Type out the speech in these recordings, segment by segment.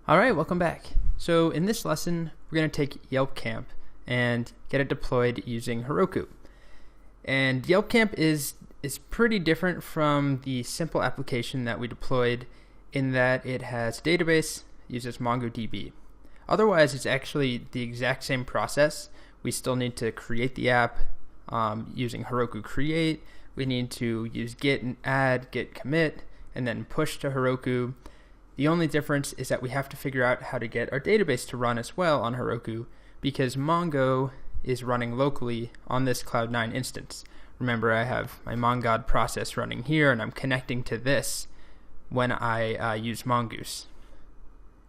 Alright, welcome back. So in this lesson, we're going to take YelpCamp and get it deployed using Heroku. And YelpCamp is pretty different from the simple application that we deployed in that it has a database, uses MongoDB. Otherwise, it's actually the exact same process. We still need to create the app using Heroku create. We need to use git and add, git commit, and then push to Heroku. The only difference is that we have to figure out how to get our database to run as well on Heroku because Mongo is running locally on this Cloud9 instance. Remember, I have my Mongod process running here and I'm connecting to this when I use Mongoose.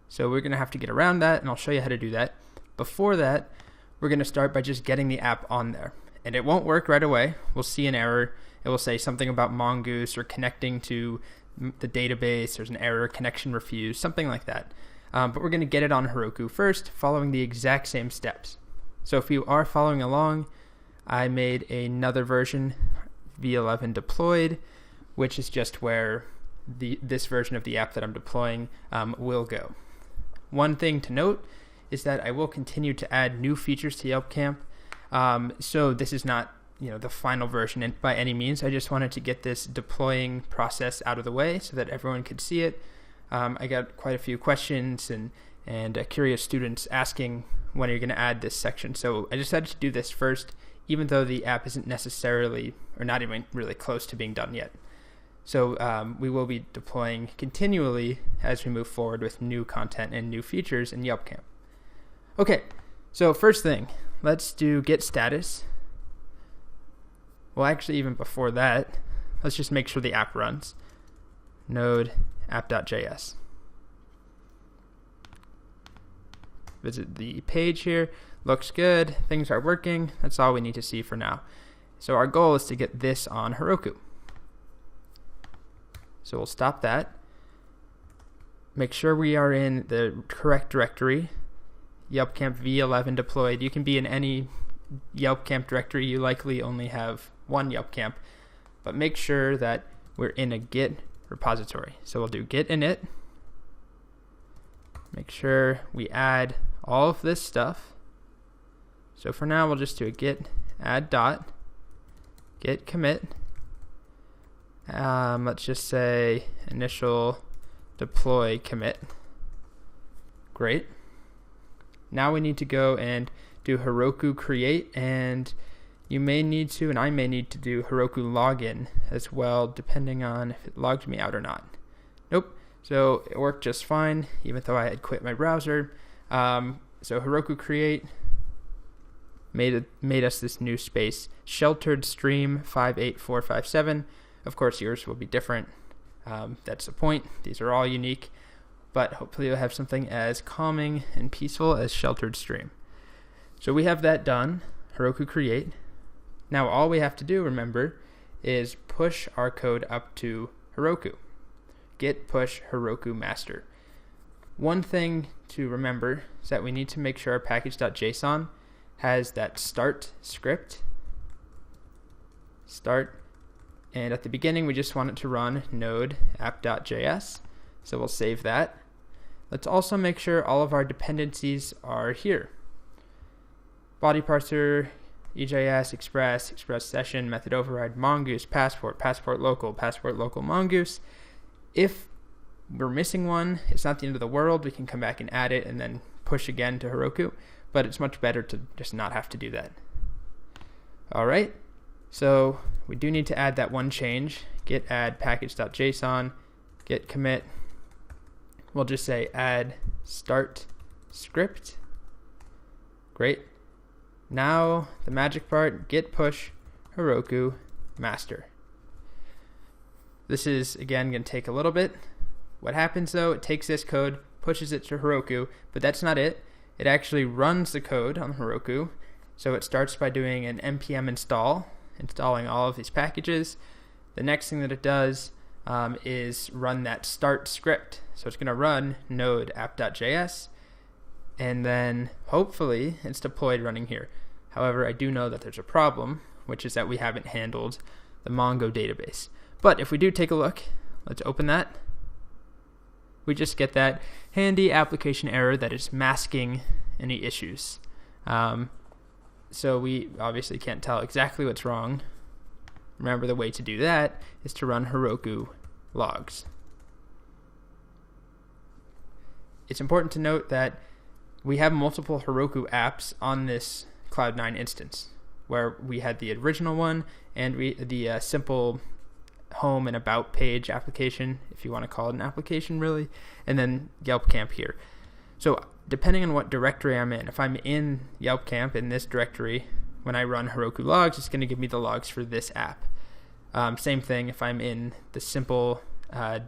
So we're going to have to get around that and I'll show you how to do that. Before that, we're going to start by just getting the app on there. And it won't work right away. We'll see an error. It will say something about Mongoose or connecting to the database, there's an error, connection refused, something like that. But we're going to get it on Heroku first, following the exact same steps. So if you are following along, I made another version, V11 deployed, which is just where this version of the app that I'm deploying will go. One thing to note is that I will continue to add new features to YelpCamp. So this is not the final version by any means. I just wanted to get this deploying process out of the way so that everyone could see it. I got quite a few questions and curious students asking when are you going to add this section. So I decided to do this first, even though the app isn't necessarily or not even really close to being done yet. So we will be deploying continually as we move forward with new content and new features in YelpCamp. Okay, so first thing, let's do git status. Well, actually, even before that, let's just make sure the app runs. Node app.js. Visit the page here. Looks good. Things are working. That's all we need to see for now. So our goal is to get this on Heroku. So we'll stop that. Make sure we are in the correct directory. YelpCamp V11 deployed. You can be in any YelpCamp directory. You likely only have one YelpCamp, but make sure that we're in a git repository. So we'll do git init. Make sure we add all of this stuff. So for now, we'll just do a git add dot git commit. Let's just say initial deploy commit. Great. Now we need to go and do Heroku create, and you may need to, and I may need to do Heroku login as well, depending on if it logged me out or not. Nope. So it worked just fine, even though I had quit my browser. So Heroku create made us this new space, sheltered stream 58457. Of course, yours will be different. That's the point. These are all unique, but hopefully you'll have something as calming and peaceful as sheltered stream. So we have that done, Heroku create. Now all we have to do, remember, is push our code up to Heroku. Git push Heroku master. One thing to remember is that we need to make sure our package.json has that start script. Start. And at the beginning, we just want it to run node app.js. So we'll save that. Let's also make sure all of our dependencies are here. Body parser, EJS, express session, method override, mongoose, passport local, mongoose. If we're missing one, it's not the end of the world. We can come back and add it and then push again to Heroku, but it's much better to just not have to do that. All right, so we do need to add that one change, git add package.json, git commit. We'll just say add start script. Great. Now the magic part, git push Heroku master. This is, again, going to take a little bit. What happens, though, it takes this code, pushes it to Heroku, but that's not it. It actually runs the code on Heroku. So it starts by doing an npm install, installing all of these packages. The next thing that it does is run that start script. So it's going to run node app.js, and then hopefully it's deployed running here. However, I do know that there's a problem, which is that we haven't handled the Mongo database. But if we do take a look, let's open that. we just get that handy application error that is masking any issues. So we obviously can't tell exactly what's wrong. Remember, the way to do that is to run Heroku logs. It's important to note that we have multiple Heroku apps on this Cloud9 instance, where we had the original one and the simple home and about page application, if you want to call it an application really, and then YelpCamp here. So depending on what directory I'm in, if I'm in YelpCamp in this directory, when I run Heroku logs, it's going to give me the logs for this app. Same thing if I'm in the simple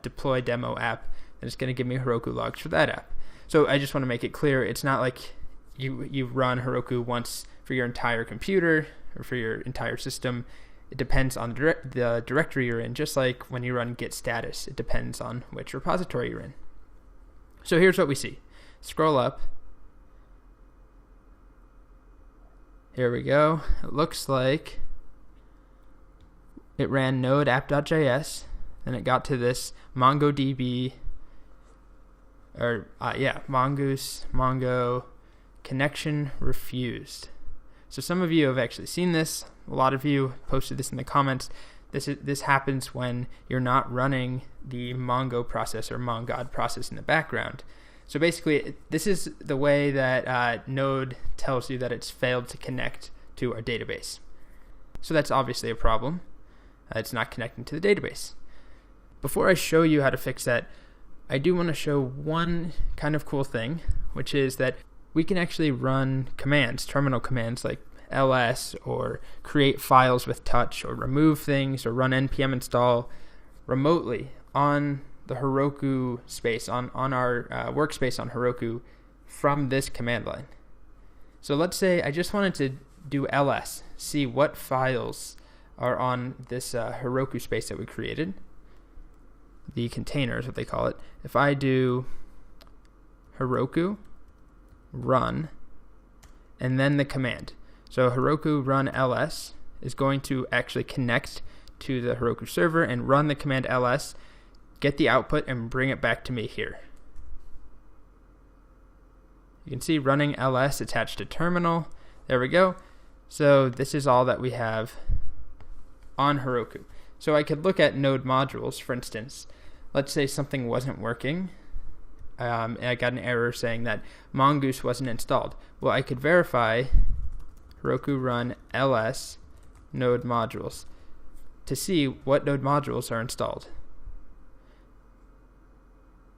deploy demo app, then it's going to give me Heroku logs for that app. So I just want to make it clear, it's not like you run Heroku once for your entire computer or for your entire system. It depends on the directory you're in, just like when you run git status, it depends on which repository you're in. So here's what we see. Scroll up. Here we go. It looks like it ran node app.js, then it got to this MongoDB, Mongoose, Mongo, connection refused. So some of you have actually seen this. A lot of you posted this in the comments. This happens when you're not running the Mongo process or Mongod process in the background. So basically, this is the way that Node tells you that it's failed to connect to our database. So that's obviously a problem. It's not connecting to the database. Before I show you how to fix that, I do want to show one kind of cool thing, which is that we can actually run commands, terminal commands like ls, or create files with touch, or remove things, or run npm install remotely on the Heroku space, on our workspace on Heroku from this command line. So let's say I just wanted to do ls, see what files are on this Heroku space that we created. The container is what they call it. If I do Heroku run and then the command, so Heroku run ls is going to actually connect to the Heroku server and run the command ls, get the output, and bring it back to me here. You can see running ls attached to terminal. There we go. So this is all that we have on Heroku. So I could look at node modules, for instance. Let's say something wasn't working. And I got an error saying that Mongoose wasn't installed. Well, I could verify Heroku run ls node modules to see what node modules are installed.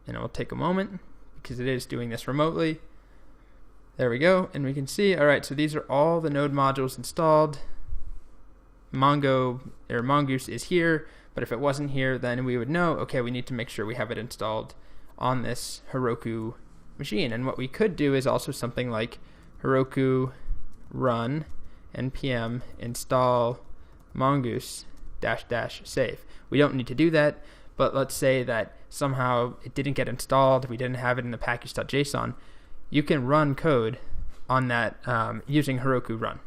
And it will take a moment because it is doing this remotely. There we go. And we can see, all right, so these are all the node modules installed. Mongoose is here, but if it wasn't here, then we would know, okay, we need to make sure we have it installed on this Heroku machine. And what we could do is also something like Heroku run npm install mongoose -- save. We don't need to do that, but let's say that somehow it didn't get installed, we didn't have it in the package.json. You can run code on that using Heroku run.